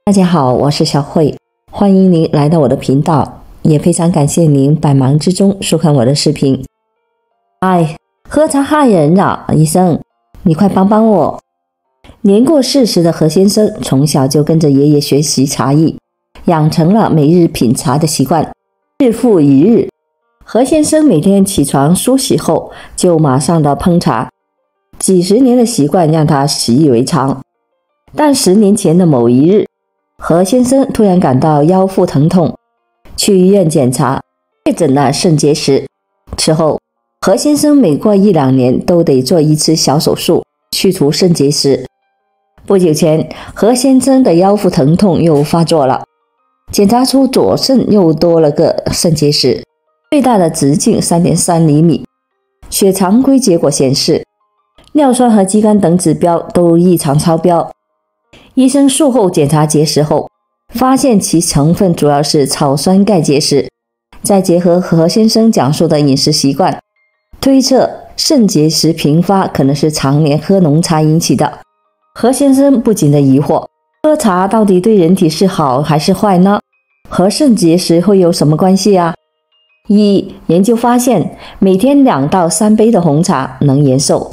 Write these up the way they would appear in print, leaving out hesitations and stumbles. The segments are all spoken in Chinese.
大家好，我是小慧，欢迎您来到我的频道，也非常感谢您百忙之中收看我的视频。喝茶害人啊，医生，你快帮帮我！年过40的何先生从小就跟着爷爷学习茶艺，养成了每日品茶的习惯。日复一日，何先生每天起床梳洗后就马上的烹茶，几十年的习惯让他习以为常。但10年前的某一日，何先生突然感到腰腹疼痛，去医院检查，确诊了肾结石。此后，何先生每过1-2年都得做一次小手术，去除肾结石。不久前，何先生的腰腹疼痛又发作了，检查出左肾又多了个肾结石，最大的直径3.3厘米。血常规结果显示，尿酸和肌酐等指标都异常超标。医生术后检查结石后，发现其成分主要是草酸钙结石。再结合何先生讲述的饮食习惯，推测肾结石频发可能是常年喝浓茶引起的。何先生不禁的疑惑，喝茶到底对人体是好还是坏呢？和肾结石会有什么关系啊？研究发现，每天2到3杯的红茶能延寿。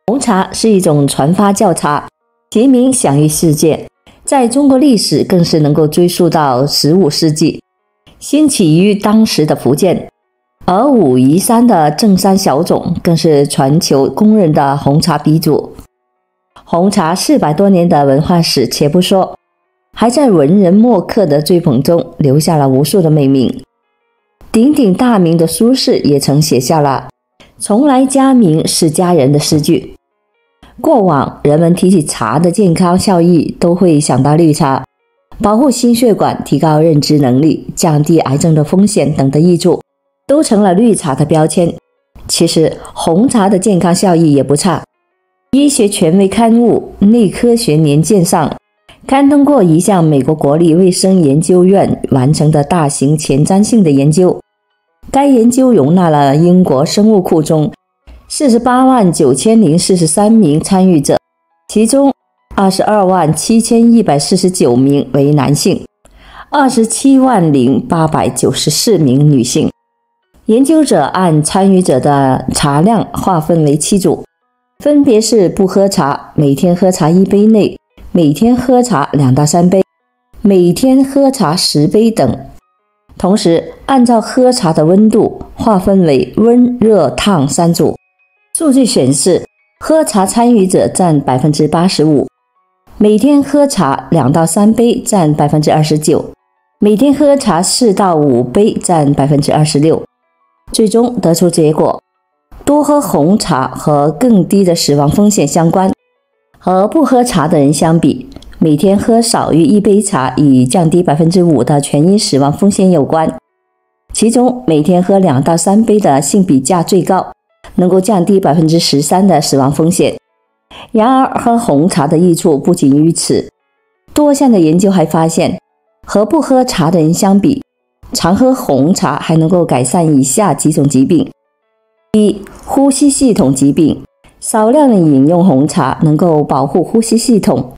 红茶是一种传发酵茶，其名享誉世界，在中国历史更是能够追溯到15世纪，兴起于当时的福建，而武夷山的正山小种更是全球公认的红茶鼻祖。红茶400多年的文化史且不说，还在文人墨客的追捧中留下了无数的美名。鼎鼎大名的苏轼也曾写下了“从来佳名是佳人”的诗句。过往人们提起茶的健康效益，都会想到绿茶，保护心血管、提高认知能力、降低癌症的风险等的益处，都成了绿茶的标签。其实红茶的健康效益也不差。医学权威刊物《内科学年鉴》上刊登过一项美国国立卫生研究院完成的大型前瞻性的研究，该研究容纳了英国生物库中489043名参与者，其中227149名为男性，270894名女性。研究者按参与者的茶量划分为7组，分别是不喝茶、每天喝茶1杯内、每天喝茶2到3杯、每天喝茶10杯等。同时按照喝茶的温度划分为温、热、烫3组。数据显示，喝茶参与者占 85%， 每天喝茶2到3杯占 29%， 每天喝茶4到5杯占 26%。 最终得出结果，多喝红茶和更低的死亡风险相关。和不喝茶的人相比，每天喝少于1杯茶与降低 5% 的全因死亡风险有关。其中每天喝2到3杯的性比价最高，能够降低 13% 的死亡风险。然而喝红茶的益处不仅于此，多项的研究还发现，和不喝茶的人相比，常喝红茶还能够改善以下几种疾病：一、呼吸系统疾病，少量的饮用红茶能够保护呼吸系统，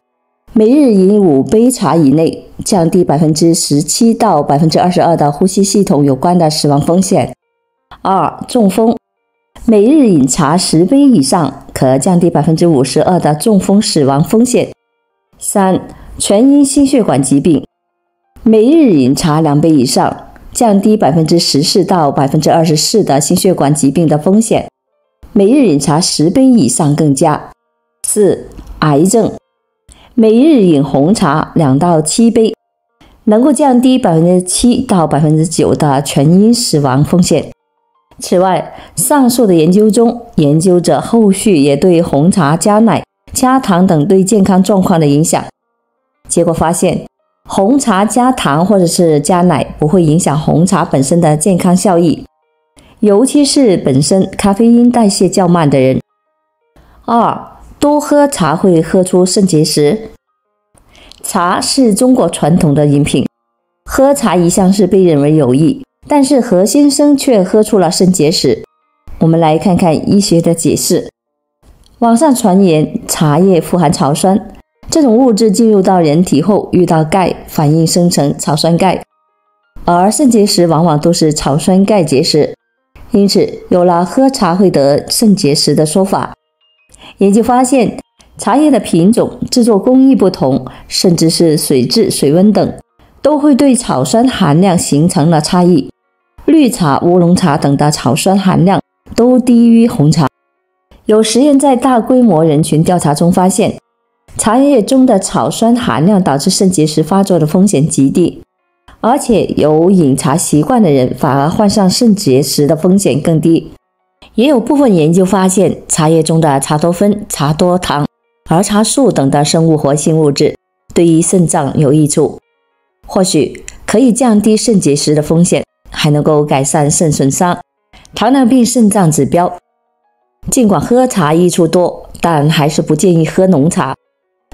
每日饮5杯茶以内，降低 17% 到 22% 的呼吸系统有关的死亡风险。2、中风，每日饮茶10杯以上，可降低 52% 的中风死亡风险。3、全因心血管疾病，每日饮茶2杯以上，降低 14% 到 24% 的心血管疾病的风险，每日饮茶10杯以上更佳。4、癌症，每日饮红茶2到7杯，能够降低 7% 到 9% 的全因死亡风险。此外，上述的研究中，研究者后续也对红茶加奶、加糖等对健康状况的影响。结果发现，红茶加糖或者是加奶不会影响红茶本身的健康效益，尤其是本身咖啡因代谢较慢的人。2、多喝茶会喝出肾结石。茶是中国传统的饮品，喝茶一向是被认为有益，但是何先生却喝出了肾结石。我们来看看医学的解释。网上传言茶叶富含草酸，这种物质进入到人体后遇到钙，反应生成草酸钙，而肾结石往往都是草酸钙结石，因此有了喝茶会得肾结石的说法。研究发现，茶叶的品种、制作工艺不同，甚至是水质、水温等，都会对草酸含量形成了差异。绿茶、乌龙茶等的草酸含量都低于红茶。有实验在大规模人群调查中发现，茶叶中的草酸含量导致肾结石发作的风险极低，而且有饮茶习惯的人反而患上肾结石的风险更低。也有部分研究发现，茶叶中的茶多酚、茶多糖、儿茶素等的生物活性物质对于肾脏有益处，或许可以降低肾结石的风险，还能够改善肾损伤、糖尿病肾脏指标。尽管喝茶益处多，但还是不建议喝浓茶。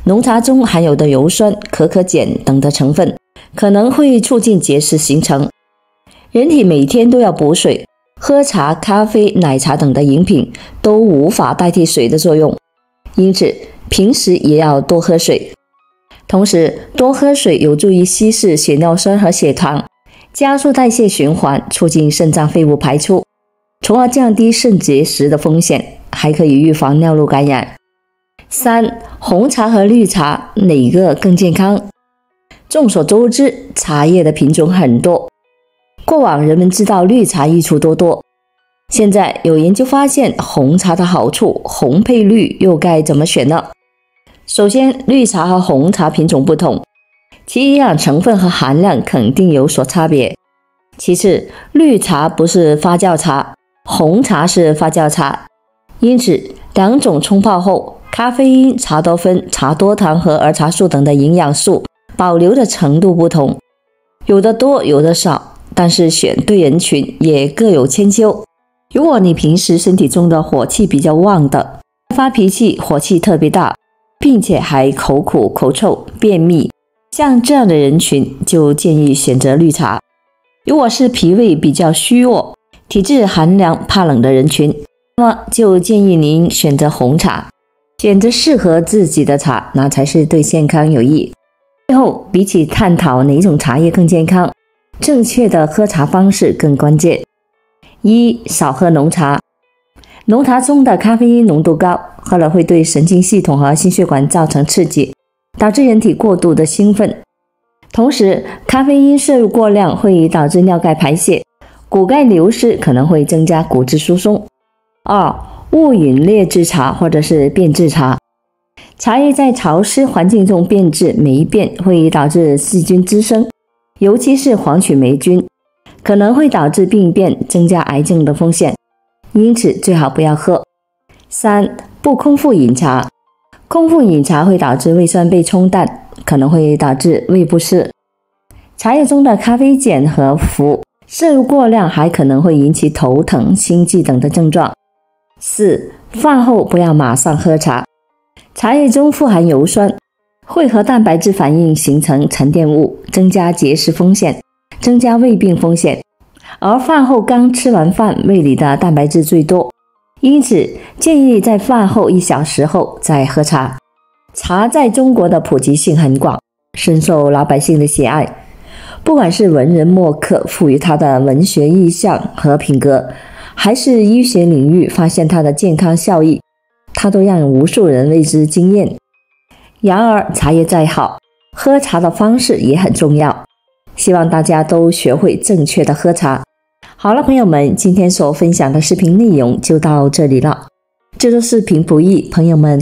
浓茶中含有的油酸、可可碱等的成分可能会促进结石形成。人体每天都要补水，喝茶、咖啡、奶茶等的饮品都无法代替水的作用，因此平时也要多喝水。同时，多喝水有助于稀释血尿酸和血糖，加速代谢循环，促进肾脏废物排出，从而降低肾结石的风险，还可以预防尿路感染。3. 红茶和绿茶哪个更健康？众所周知，茶叶的品种很多，过往人们知道绿茶益处多，现在有研究发现红茶的好处，红配绿又该怎么选呢？首先，绿茶和红茶品种不同，其营养成分和含量肯定有所差别。其次，绿茶不是发酵茶，红茶是发酵茶，因此两种冲泡后，咖啡因、茶多酚、茶多糖和儿茶素等的营养素保留的程度不同，有的多有的少，但是选对人群也各有千秋。如果你平时身体中的火气比较旺的，发脾气、火气特别大，并且还口苦、口臭、便秘，像这样的人群就建议选择绿茶。如果是脾胃比较虚弱、体质寒凉、怕冷的人群，那么就建议您选择红茶。选择适合自己的茶，那才是对健康有益。最后，比起探讨哪种茶叶更健康，正确的喝茶方式更关键。1. 少喝浓茶。浓茶中的咖啡因浓度高，喝了会对神经系统和心血管造成刺激，导致人体过度的兴奋。同时，咖啡因摄入过量会导致尿钙排泄，骨钙流失，可能会增加骨质疏松。2. 勿饮劣质茶或者是变质茶。茶叶在潮湿环境中变质霉变，会导致细菌滋生，尤其是黄曲霉菌，可能会导致病变，增加癌症的风险，因此最好不要喝。3. 不空腹饮茶。空腹饮茶会导致胃酸被冲淡，可能会导致胃不适。茶叶中的咖啡碱和氟摄入过量，还可能会引起头疼、心悸等的症状。4. 饭后不要马上喝茶。茶叶中富含油酸，会和蛋白质反应形成沉淀物，增加结石风险，增加胃病风险。而饭后刚吃完饭，胃里的蛋白质最多，因此建议在饭后1小时后再喝茶。茶在中国的普及性很广，深受老百姓的喜爱。不管是文人墨客赋予它的文学意象和品格，还是医学领域发现它的健康效益，它都让无数人为之惊艳。然而，茶叶再好，喝茶的方式也很重要。希望大家都学会正确的喝茶。好了，朋友们，今天所分享的视频内容就到这里了。制作视频不易，朋友们，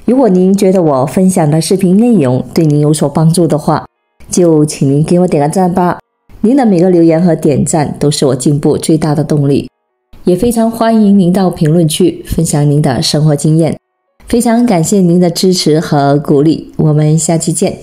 如果您觉得我分享的视频内容对您有所帮助的话，就请您给我点个赞吧。您的每个留言和点赞都是我进步最大的动力。也非常欢迎您到评论区分享您的生活经验，非常感谢您的支持和鼓励，我们下期见。